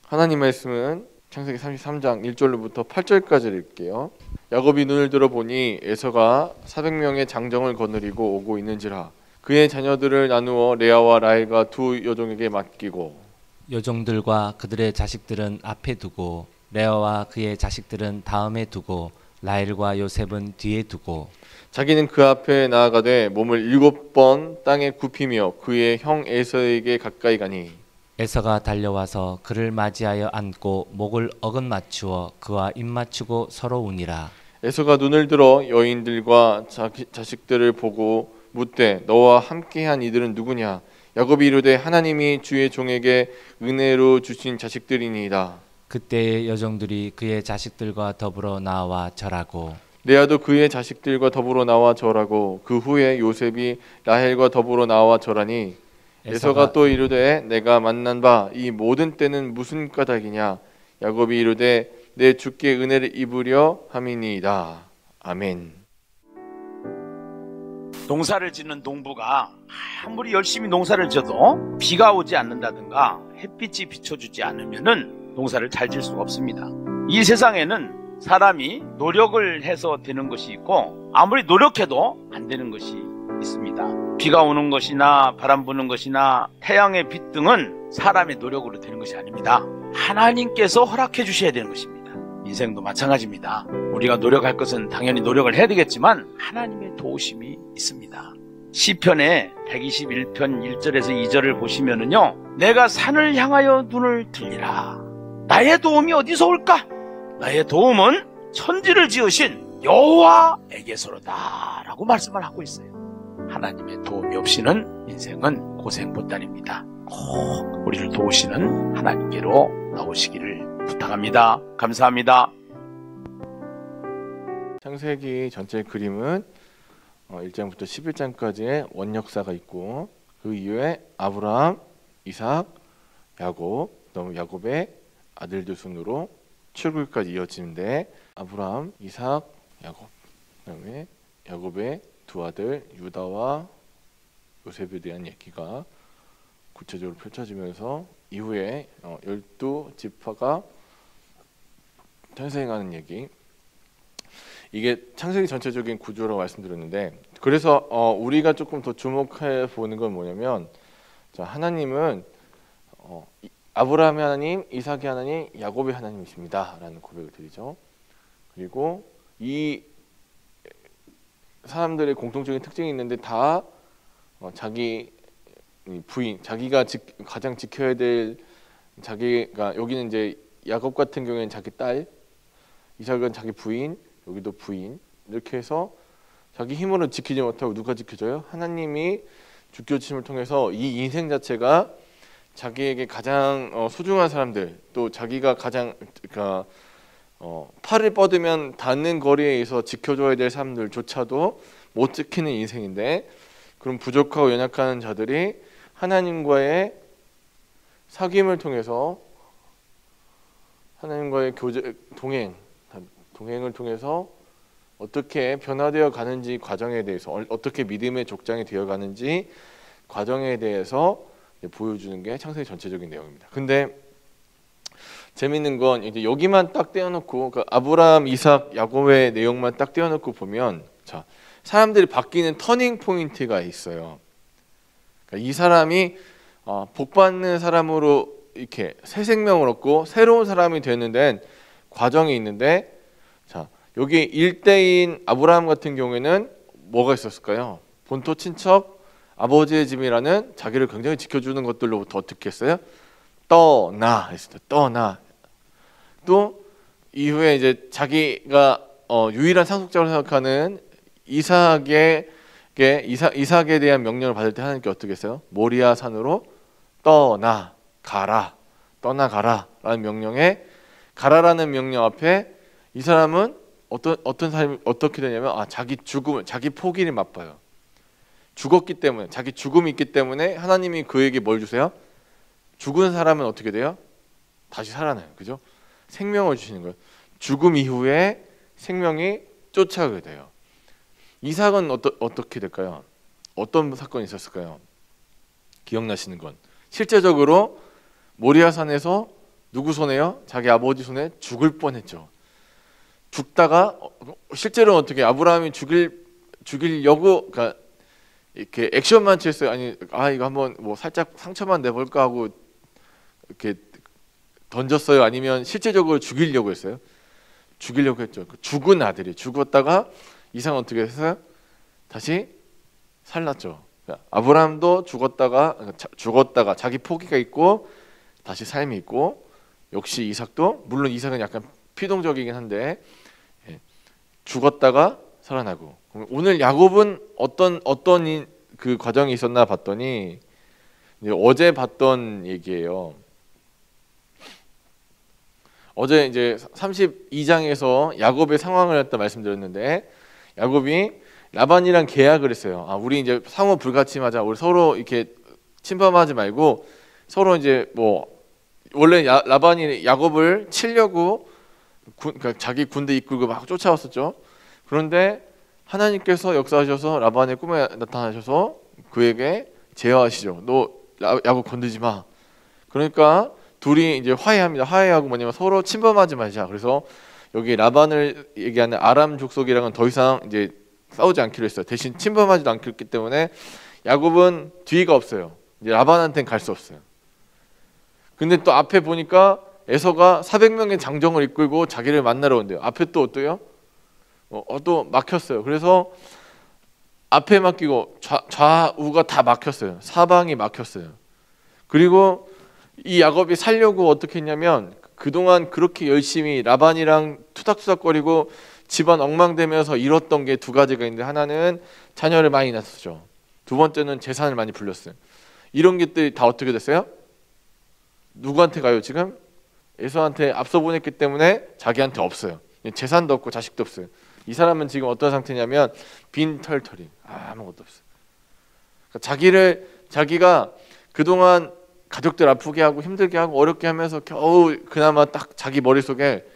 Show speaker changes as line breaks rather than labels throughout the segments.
하나님 말씀은 창세기 33장 1절로부터 8절까지 읽을게요. 야곱이 눈을 들어보니 에서가 400명의 장정을 거느리고 오고 있는지라. 그의 자녀들을 나누어 레아와 라헬과 두 여종에게 맡기고
여종들과 그들의 자식들은 앞에 두고 레아와 그의 자식들은 다음에 두고 라헬과 요셉은 뒤에 두고
자기는 그 앞에 나아가되 몸을 7번 땅에 굽히며 그의 형 에서에게 가까이 가니
에서가 달려와서 그를 맞이하여 안고 목을 어긋 맞추어 그와 입 맞추고 서로 우니라.
에서가 눈을 들어 여인들과 자식들을 보고 묻되 너와 함께한 이들은 누구냐? 야곱이 이르되 하나님이 주의 종에게 은혜로 주신 자식들이니이다.
그때의 여종들이 그의 자식들과 더불어 나와 절하고
레아도 그의 자식들과 더불어 나와 절하고 그 후에 요셉이 라헬과 더불어 나와 절하니 에서가 또 이르되 내가 만난 바 이 모든 때는 무슨 까닭이냐? 야곱이 이르되 내 주께 은혜를 입으려 함이니이다. 아멘.
농사를 짓는 농부가 아무리 열심히 농사를 져도 비가 오지 않는다든가 햇빛이 비춰주지 않으면은 농사를 잘 질 수가 없습니다. 이 세상에는 사람이 노력을 해서 되는 것이 있고 아무리 노력해도 안 되는 것이 있습니다. 비가 오는 것이나 바람 부는 것이나 태양의 빛 등은 사람의 노력으로 되는 것이 아닙니다. 하나님께서 허락해 주셔야 되는 것입니다. 인생도 마찬가지입니다. 우리가 노력할 것은 당연히 노력을 해야 되겠지만 하나님의 도우심이 있습니다. 시편의 121편 1절에서 2절을 보시면은요, 내가 산을 향하여 눈을 들리라. 나의 도움이 어디서 올까? 나의 도움은 천지를 지으신 여호와에게서로다 라고 말씀을 하고 있어요. 하나님의 도움이 없이는 인생은 고생보따리입니다. 꼭 우리를 도우시는 하나님께로 나오시기를 부탁합니다. 감사합니다.
창세기 전체 그림은 1장부터 11장까지의 원역사가 있고 그 이후에 아브라함, 이삭, 야곱, 그다음에 야곱의 아들들 순으로 출애굽까지 이어지는데 아브라함, 이삭, 야곱, 그다음에 야곱의 두 아들 유다와 요셉에 대한 얘기가 구체적으로 펼쳐지면서 이후에 12지파가 탄생하는 얘기. 이게 창세기 전체적인 구조라고 말씀드렸는데 그래서 우리가 조금 더 주목해 보는 건 뭐냐면 자, 하나님은 아브라함의 하나님, 이삭의 하나님, 야곱의 하나님이십니다 라는 고백을 드리죠. 그리고 이 사람들의 공통적인 특징이 있는데 다 자기 부인, 자기가 가장 지켜야 될 자기가 여기는 이제 야곱 같은 경우에는 자기 딸, 이삭은 자기 부인, 여기도 부인 이렇게 해서 자기 힘으로 지키지 못하고 누가 지켜줘요? 하나님이 지켜주심을 통해서 이 인생 자체가 자기에게 가장 소중한 사람들 또 자기가 가장 그러니까 팔을 뻗으면 닿는 거리에서 지켜줘야 될 사람들조차도 못 지키는 인생인데 그런 부족하고 연약한 자들이 하나님과의 사귐을 통해서 하나님과의 동행을 통해서 어떻게 변화되어 가는지 과정에 대해서 어떻게 믿음의 족장이 되어 가는지 과정에 대해서 보여주는 게 창세기 전체적인 내용입니다. 근데 재밌는 건 이제 여기만 딱 떼어놓고 그러니까 아브라함, 이삭, 야곱의 내용만 딱 떼어놓고 보면 자 사람들이 바뀌는 터닝 포인트가 있어요. 그러니까 이 사람이 복 받는 사람으로 이렇게 새 생명을 얻고 새로운 사람이 되는 데는 과정이 있는데 자 여기 1대인 아브라함 같은 경우에는 뭐가 있었을까요? 본토 친척 아버지의 집이라는 자기를 굉장히 지켜주는 것들로부터 어떻게 했어요? 떠나 했어요. 떠나. 또 이후에 이제 자기가 유일한 상속자로 생각하는 이삭에 대한 명령을 받을 때 하나님께 어떻게 했어요? 모리아 산으로 떠나가라 라는 명령에 가라라는 명령 앞에 이 사람은 어떤 삶이 어떻게 되냐면 자기 죽음을 자기 포기를 맛봐요. 죽었기 때문에 자기 죽음이 있기 때문에 하나님이 그에게 뭘 주세요? 죽은 사람은 어떻게 돼요? 다시 살아나요. 그죠? 생명을 주시는 거예요. 죽음 이후에 생명이 쫓아오게 돼요. 이삭은 어떻게 될까요? 어떤 사건이 있었을까요? 기억나시는 건 실제적으로 모리아산에서 누구 손에요? 자기 아버지 손에 죽을 뻔했죠. 죽다가 실제로는 어떻게 아브라함이 죽이려고 그러니까 이렇게 액션만 취했어요. 아니 이거 한번 뭐 살짝 상처만 내볼까 하고 이렇게 던졌어요. 아니면 실제적으로 죽이려고 했어요. 죽이려고 했죠. 죽은 아들이 죽었다가 이상 어떻게 했어요? 다시 살랐죠. 아브라함도 죽었다가 자기 포기가 있고 다시 삶이 있고, 역시 이삭도, 물론 이삭은 약간 피동적이긴 한데 죽었다가 살아나고. 오늘 야곱은 어떤 그 과정이 있었나 봤더니 이제 어제 봤던 얘기예요. 어제 이제 32장에서 야곱의 상황을 갖다 말씀드렸는데, 야곱이 라반이랑 계약을 했어요. 우리 이제 상호 불가침하자. 우리 서로 이렇게 침범하지 말고 서로 이제 뭐 원래 라반이 야곱을 치려고 그러니까 자기 군대 이끌고 막 쫓아왔었죠. 그런데 하나님께서 역사하셔서 라반의 꿈에 나타나셔서 그에게 제어하시죠. 너 야곱 건드지 마. 그러니까 둘이 이제 화해합니다. 화해하고 뭐냐면 서로 침범하지 말자. 그래서 여기 라반을 얘기하는 아람 족속이랑은 더 이상 이제 싸우지 않기로 했어요. 대신 침범하지도 않기로 했기 때문에 야곱은 뒤가 없어요. 이제 라반한테는 갈 수 없어요. 근데 또 앞에 보니까 에서가 400명의 장정을 이끌고 자기를 만나러 온대요. 앞에 또 어때요? 또 막혔어요. 그래서 앞에 막히고 좌우가 다 막혔어요. 사방이 막혔어요. 그리고 이 야곱이 살려고 어떻게 했냐면, 그동안 그렇게 열심히 라반이랑 투닥투닥거리고 집안 엉망되면서 잃었던 게 두 가지가 있는데, 하나는 자녀를 많이 낳았죠. 두 번째는 재산을 많이 불렸어요. 이런 것들이 다 어떻게 됐어요? 누구한테 가요? 지금 에서한테 앞서 보냈기 때문에 자기한테 없어요. 재산도 없고 자식도 없어요. 이 사람은 지금 어떤 상태냐면 빈털터리, 아무것도 없어요. 그러니까 자기가 그동안 가족들 아프게 하고 힘들게 하고 어렵게 하면서 겨우 그나마 딱 자기 머릿속에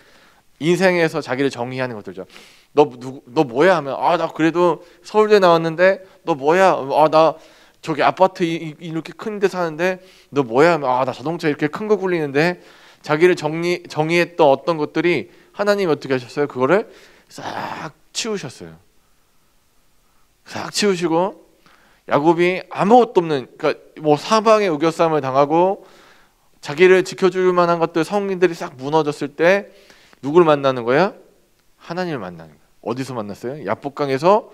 인생에서 자기를 정의하는 것들죠. 너 뭐야 하면 나 그래도 서울대 나왔는데 너 뭐야? 나 저기 아파트 이렇게 큰 데 사는데 너 뭐야 하면 나 자동차 이렇게 큰 거 굴리는데, 자기를 정의했던 어떤 것들이 하나님이 어떻게 하셨어요? 그거를 싹 치우셨어요. 싹 치우시고 야곱이 아무것도 없는, 그러니까 뭐 사방에 우겨싸움을 당하고 자기를 지켜줄 만한 것들 성인들이 싹 무너졌을 때 누구를 만나는 거야? 하나님을 만나는 거야. 어디서 만났어요? 야복강에서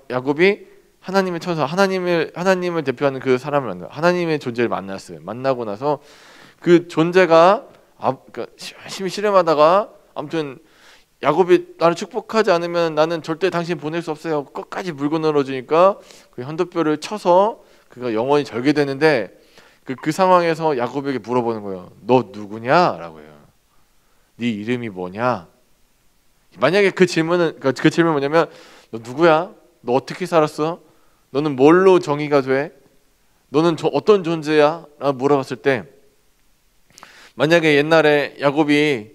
야곱이 하나님의 천사, 하나님을 대표하는 그 사람을 만나, 하나님의 존재를 만났어요. 만나고 나서 그 존재가 그러니까 열심히 씨름하다가 아무튼 야곱이 나를 축복하지 않으면 나는 절대 당신 보낼 수 없어요. 끝까지 물고 늘어주니까 그 현도뼈를 쳐서 그가 영원히 절개되는데, 그 상황에서 야곱에게 물어보는 거예요. 너 누구냐라고 해요. 네 이름이 뭐냐? 만약에 그 질문 뭐냐면 너 누구야? 너 어떻게 살았어? 너는 뭘로 정의가 돼? 너는 어떤 존재야? 라고 물어봤을 때, 만약에 옛날에 야곱이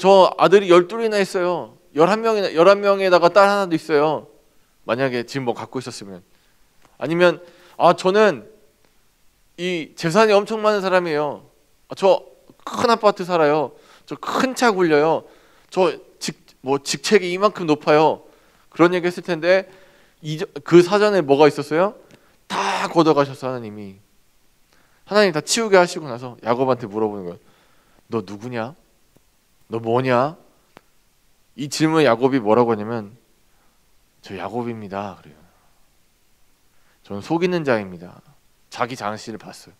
저 아들이 12이나 있어요. 11명에다가 딸 하나도 있어요. 만약에 지금 뭐 갖고 있었으면, 아니면 저는 이 재산이 엄청 많은 사람이에요. 저 큰 아파트 살아요. 저 큰 차 굴려요. 저 직책이 이만큼 높아요. 그런 얘기 했을 텐데, 그 사전에 뭐가 있었어요? 다 걷어가셨어. 하나님 다 치우게 하시고 나서 야곱한테 물어보는 거예요. 너 누구냐? 너 뭐냐? 이 질문에 야곱이 뭐라고 하냐면, 저 야곱입니다. 그래요. 저는 속이는 자입니다. 자기 자신을 봤어요.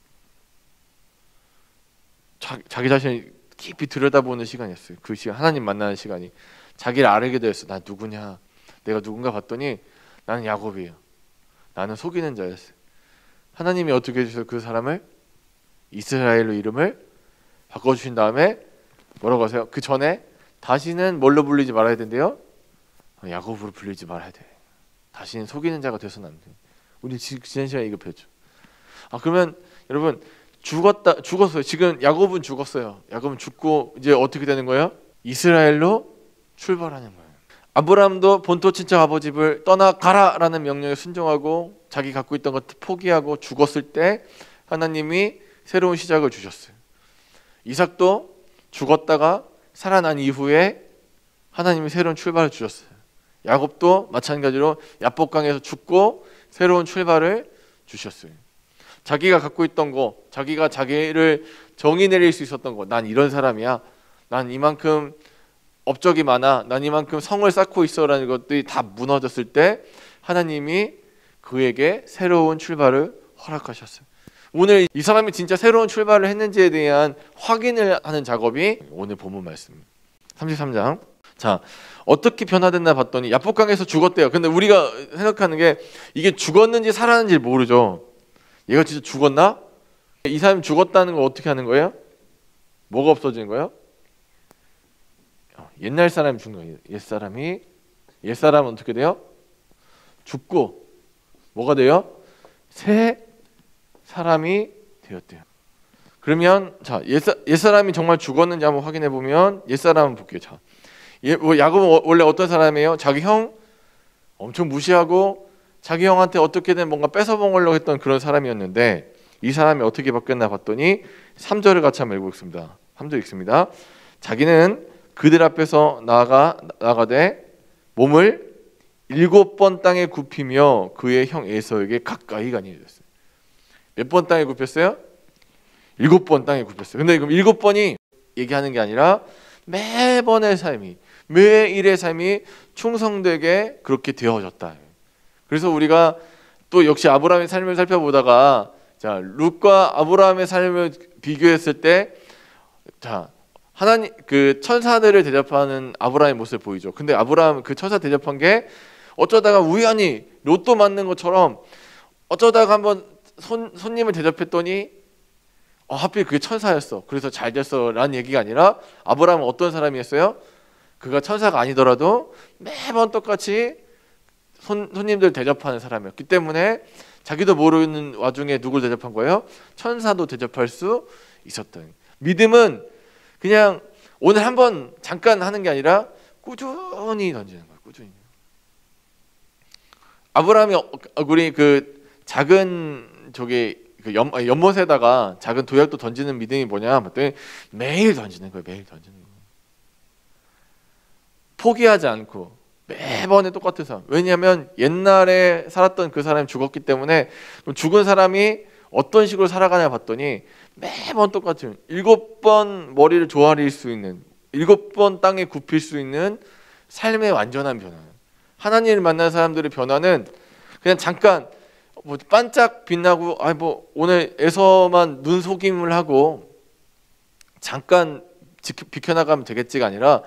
자기 자신을 깊이 들여다보는 시간이었어요. 그 시간, 하나님 만나는 시간이. 자기를 알게 되었어요. 나 누구냐? 내가 누군가 봤더니 나는 야곱이에요. 나는 속이는 자였어요. 하나님이 어떻게 해주셔서 그 사람을 이스라엘로 이름을 바꿔주신 다음에 뭐라고 하세요? 그 전에 다시는 뭘로 불리지 말아야 된대요? 야곱으로 불리지 말아야 돼. 다시는 속이는 자가 되서는 안 돼. 우리 지난 시간에 이거 배웠죠. 그러면 여러분, 죽었어요. 지금 야곱은 죽었어요. 야곱은 죽고 이제 어떻게 되는 거예요? 이스라엘로 출발하는 거예요. 아브라함도 본토 친척 아버지 집을 떠나가라라는 명령에 순종하고 자기 갖고 있던 것 포기하고 죽었을 때 하나님이 새로운 시작을 주셨어요. 이삭도 죽었다가 살아난 이후에 하나님이 새로운 출발을 주셨어요. 야곱도 마찬가지로 야복강에서 죽고 새로운 출발을 주셨어요. 자기가 갖고 있던 거, 자기가 자기를 정의 내릴 수 있었던 거, 난 이런 사람이야, 난 이만큼 업적이 많아, 난 이만큼 성을 쌓고 있어라는 것들이 다 무너졌을 때 하나님이 그에게 새로운 출발을 허락하셨어요. 오늘 이 사람이 진짜 새로운 출발을 했는지에 대한 확인을 하는 작업이 오늘 본문 말씀입니다. 33장. 자, 어떻게 변화됐나 봤더니 야복강에서 죽었대요. 근데 우리가 생각하는 게 이게 죽었는지 살았는지 모르죠. 얘가 진짜 죽었나? 이 사람이 죽었다는 걸 어떻게 하는 거예요? 뭐가 없어지는 거예요? 옛날 사람이 죽는 거예요. 옛사람은 어떻게 돼요? 죽고 뭐가 돼요? 새 사람이 되었대요. 그러면 자, 옛사람이 정말 죽었는지 한번 확인해 보면 옛사람은 볼게요. 자, 야곱은 원래 어떤 사람이에요? 자기 형 엄청 무시하고 자기 형한테 어떻게든 뭔가 뺏어 먹으려고 했던 그런 사람이었는데 이 사람이 어떻게 바뀌었나 봤더니 3절을 같이 한번 읽어보겠습니다. 3절 읽습니다. 자기는 그들 앞에서 나아가되 몸을 7번 땅에 굽히며 그의 형 에서에게 가까이 가니했어요. 몇 번 땅에 굽혔어요? 7번 땅에 굽혔어요. 근데 그럼 7번이 얘기하는 게 아니라 매번의 삶이, 매일의 삶이 충성되게 그렇게 되어졌다. 그래서 우리가 또 역시 아브라함의 삶을 살펴보다가 자, 룻과 아브라함의 삶을 비교했을 때 자, 하나님 그 천사들을 대접하는 아브라함의 모습을 보이죠. 근데 아브라함 그 천사 대접한 게 어쩌다가 우연히 로또 맞는 것처럼 어쩌다가 한번 손님을 대접했더니 하필 그게 천사였어. 그래서 잘 됐어라는 얘기가 아니라 아브라함은 어떤 사람이었어요? 그가 천사가 아니더라도 매번 똑같이 손님들 대접하는 사람이었기 때문에 자기도 모르는 와중에 누굴 대접한 거예요? 천사도 대접할 수 있었던. 믿음은 그냥 오늘 한번 잠깐 하는 게 아니라 꾸준히 던지는 거예요. 꾸준히. 아브라함이 우리 그 작은 저기 그 연못에다가 작은 도약도 던지는 믿음이 뭐냐? 그랬더니 매일 던지는 거예요. 매일 던지는 거예요. 포기하지 않고 매번에 똑같은 사람. 왜냐하면 옛날에 살았던 그 사람이 죽었기 때문에 죽은 사람이 어떤 식으로 살아가냐 봤더니 매번 똑같은 7번 머리를 조아릴 수 있는 7번 땅에 굽힐 수 있는 삶의 완전한 변화. 하나님을 만난 사람들의 변화는 그냥 잠깐 뭐 반짝 빛나고 뭐 오늘에서만 눈속임을 하고 잠깐 비켜나가면 되겠지가 아니라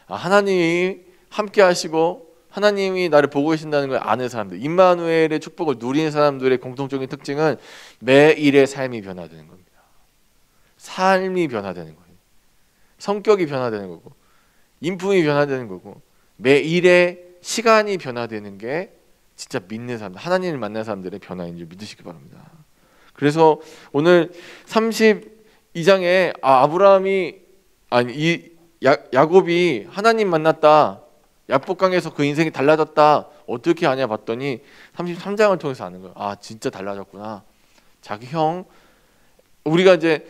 하나님이 함께 하시고 하나님이 나를 보고 계신다는 걸 아는 사람들, 임마누엘의 축복을 누리는 사람들의 공통적인 특징은 매일의 삶이 변화되는 겁니다. 삶이 변화되는 거예요. 성격이 변화되는 거고 인품이 변화되는 거고 매일의 시간이 변화되는 게 진짜 믿는 사람들, 하나님을 만난 사람들의 변화인 줄 믿으시기 바랍니다. 그래서 오늘 32장에 야곱이 하나님 만났다. 야복강에서 그 인생이 달라졌다. 어떻게 아냐 봤더니 33장을 통해서 아는 거예요. 진짜 달라졌구나. 자기 형 우리가 이제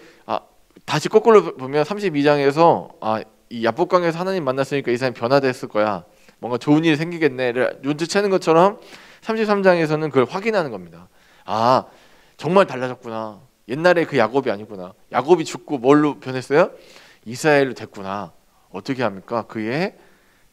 다시 거꾸로 보면 32장에서 이 야복강에서 하나님 만났으니까 이 사람이 변화됐을 거야. 뭔가 좋은 일이 생기겠네를 눈치채는 것처럼 33장에서는 그걸 확인하는 겁니다. 정말 달라졌구나. 옛날에 그 야곱이 아니구나. 야곱이 죽고 뭘로 변했어요? 이스라엘로 됐구나. 어떻게 합니까? 그의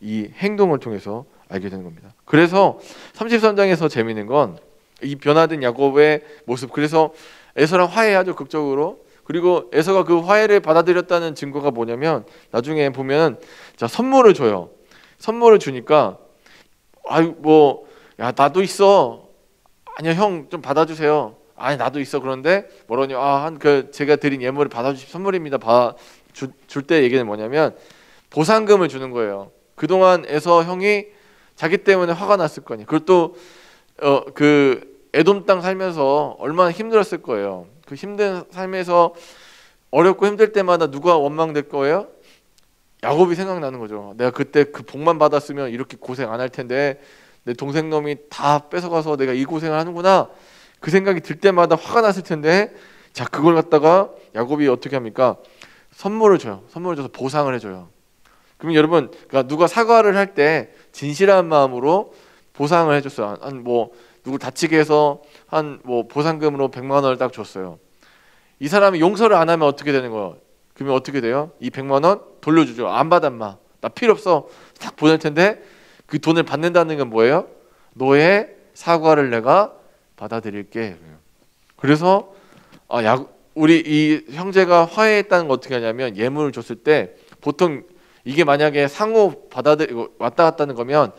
이 행동을 통해서 알게 되는 겁니다. 그래서 33장에서 재미있는 건 이 변화된 야곱의 모습. 그래서 에서랑 화해하죠, 극적으로. 그리고 에서가 그 화해를 받아들였다는 증거가 뭐냐면 나중에 보면 자, 선물을 줘요. 선물을 주니까 나도 있어. 아니요, 형 좀 받아주세요. 나도 있어. 그런데 뭐라냐? 제가 드린 예물을 받아주신 선물입니다. 줄 때 얘기는 뭐냐면 보상금을 주는 거예요. 그동안 에서 형이 자기 때문에 화가 났을 거니. 그리고 또 그 에돔 땅 살면서 얼마나 힘들었을 거예요. 그 힘든 삶에서 어렵고 힘들 때마다 누가 원망될 거예요? 야곱이 생각나는 거죠. 내가 그때 그 복만 받았으면 이렇게 고생 안 할 텐데 내 동생 놈이 다 뺏어가서 내가 이 고생을 하는구나. 그 생각이 들 때마다 화가 났을 텐데 자, 그걸 갖다가 야곱이 어떻게 합니까? 선물을 줘요. 선물을 줘서 보상을 해줘요. 그러면 여러분, 그러니까 누가 사과를 할 때 진실한 마음으로 보상을 해줬어요. 한 뭐 누구 다치게 해서 한 뭐 보상금으로 100만 원을 딱 줬어요. 이 사람이 용서를 안 하면 어떻게 되는 거예요? 그러면 어떻게 돼요? 이 100만 원 돌려주죠. 안 받아 인마. 나 필요 없어. 딱 보낼 텐데 그 돈을 받는다는 건 뭐예요? 너의 사과를 내가 받아들일게. 그래서 우리 이 형제가 화해했다는 거 어떻게 하냐면 예물을 줬을 때 보통 이게 만약에 상호 받아들이고 왔다 갔다 하는 거면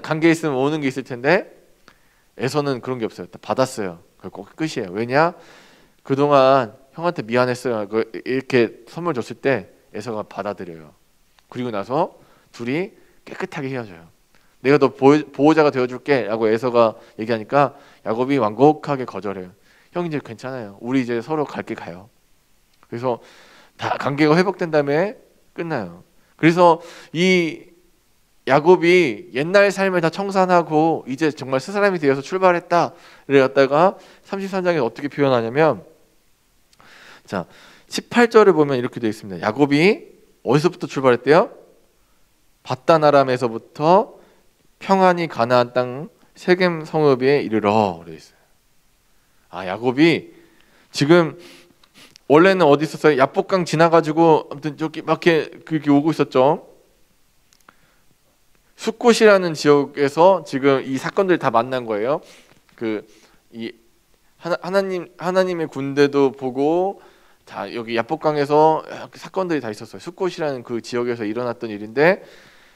관계 있으면 오는 게 있을 텐데 에서는 그런 게 없어요. 받았어요. 그거 끝이에요. 왜냐? 그동안 형한테 미안했어요. 이렇게 선물 줬을 때 에서가 받아들여요. 그리고 나서 둘이 깨끗하게 헤어져요. 내가 너 보호자가 되어줄게 라고 에서가 얘기하니까 야곱이 완곡하게 거절해요. 형 이제 괜찮아요. 우리 이제 서로 갈 길 가요. 그래서 다 관계가 회복된 다음에 끝나요. 그래서 이 야곱이 옛날 삶을 다 청산하고 이제 정말 새 사람이 되어서 출발했다를 갖다가 33장에 어떻게 표현하냐면, 자 18절을 보면 이렇게 되어 있습니다. 야곱이 어디서부터 출발했대요? 밧단 아람에서부터 평안히 가나안 땅 세겜 성읍에 이르러 그래 있어요. 야곱이 지금 원래는 어디 있었어요? 야복강 지나가지고 아무튼 저기 막 이렇게 오고 있었죠. 숫곳이라는 지역에서 지금 이 사건들이 다 만난 거예요. 하나님의 군대도 보고 자 여기 야복강에서 사건들이 다 있었어요. 숫곳이라는 그 지역에서 일어났던 일인데,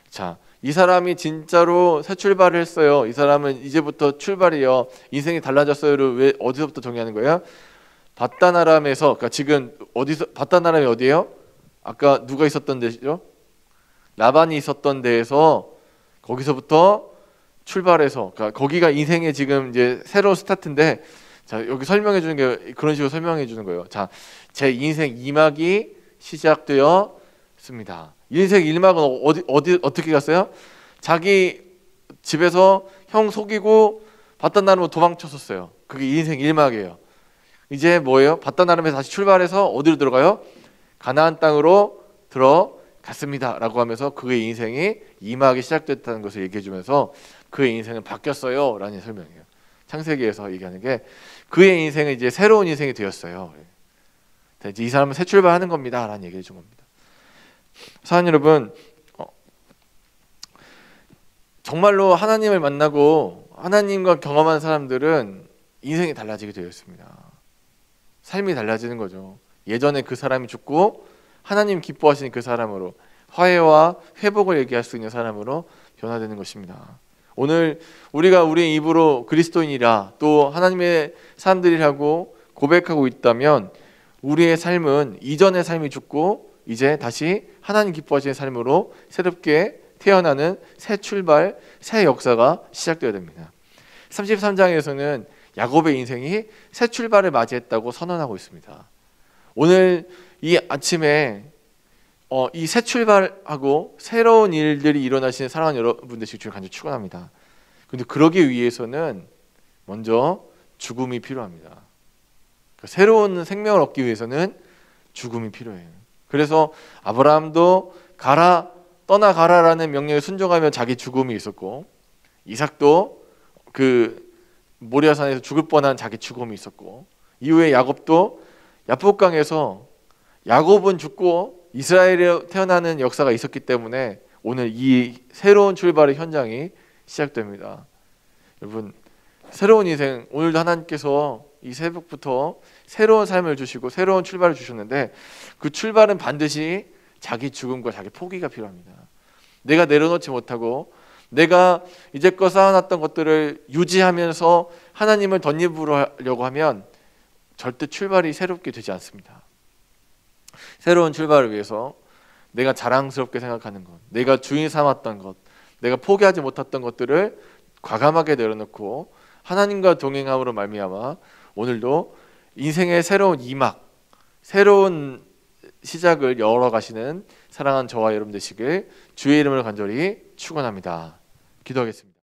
자 이 사람이 진짜로 새 출발을 했어요. 이 사람은 이제부터 출발이요. 인생이 달라졌어요를 왜 어디서부터 정의하는 거예요? 밧단 아람에서, 그러니까 지금 어디서 밧단 아람이 어디예요? 아까 누가 있었던 데죠? 라반이 있었던 데에서 거기서부터 출발해서, 그러니까 거기가 인생의 지금 이제 새로운 스타트인데, 자 여기 설명해 주는 게 그런 식으로 설명해 주는 거예요. 자, 제 인생 2막이 시작되었습니다. 인생 1막은 어떻게 갔어요? 자기 집에서 형 속이고 밧단 아람으로 도망쳤었어요. 그게 인생 1막이에요. 이제 뭐예요? 밧단 아람에서 다시 출발해서 어디로 들어가요? 가나안 땅으로 들어갔습니다 라고 하면서 그의 인생이 2막이 시작됐다는 것을 얘기해 주면서 그의 인생은 바뀌었어요 라는 설명이에요. 창세기에서 얘기하는 게 그의 인생은 이제 새로운 인생이 되었어요. 이제 이 사람은 새 출발하는 겁니다 라는 얘기를 해준 겁니다. 사랑하는 여러분, 정말로 하나님을 만나고 하나님과 경험한 사람들은 인생이 달라지게 되어 있습니다. 삶이 달라지는 거죠. 예전에 그 사람이 죽고 하나님 기뻐하시는 그 사람으로, 화해와 회복을 얘기할 수 있는 사람으로 변화되는 것입니다. 오늘 우리가 우리의 입으로 그리스도인이라 또 하나님의 사람들이라고 고백하고 있다면 우리의 삶은 이전의 삶이 죽고 이제 다시 하나님 기뻐하시는 삶으로 새롭게 태어나는 새 출발, 새 역사가 시작되어야 됩니다. 33장에서는 야곱의 인생이 새 출발을 맞이했다고 선언하고 있습니다. 오늘 이 아침에 이 새 출발하고 새로운 일들이 일어나시는 사랑하는 여러분들 지금 간절히 축원합니다. 그런데 그러기 위해서는 먼저 죽음이 필요합니다. 그러니까 새로운 생명을 얻기 위해서는 죽음이 필요해요. 그래서 아브라함도 떠나가라라는 명령에 순종하며 자기 죽음이 있었고, 이삭도 그 모리아산에서 죽을 뻔한 자기 죽음이 있었고, 이후에 야곱도 야복강에서 야곱은 죽고 이스라엘에 태어나는 역사가 있었기 때문에 오늘 이 새로운 출발의 현장이 시작됩니다. 여러분, 새로운 인생, 오늘도 하나님께서 이 새벽부터 새로운 삶을 주시고 새로운 출발을 주셨는데 그 출발은 반드시 자기 죽음과 자기 포기가 필요합니다. 내가 내려놓지 못하고 내가 이제껏 쌓아놨던 것들을 유지하면서 하나님을 덧입으려고 하면 절대 출발이 새롭게 되지 않습니다. 새로운 출발을 위해서 내가 자랑스럽게 생각하는 것, 내가 주인 삼았던 것, 내가 포기하지 못했던 것들을 과감하게 내려놓고 하나님과 동행함으로 말미암아 오늘도 인생의 새로운 2막, 새로운 시작을 열어가시는 사랑하는 저와 여러분 되시길 주의 이름으로 간절히 축원합니다. 기도하겠습니다.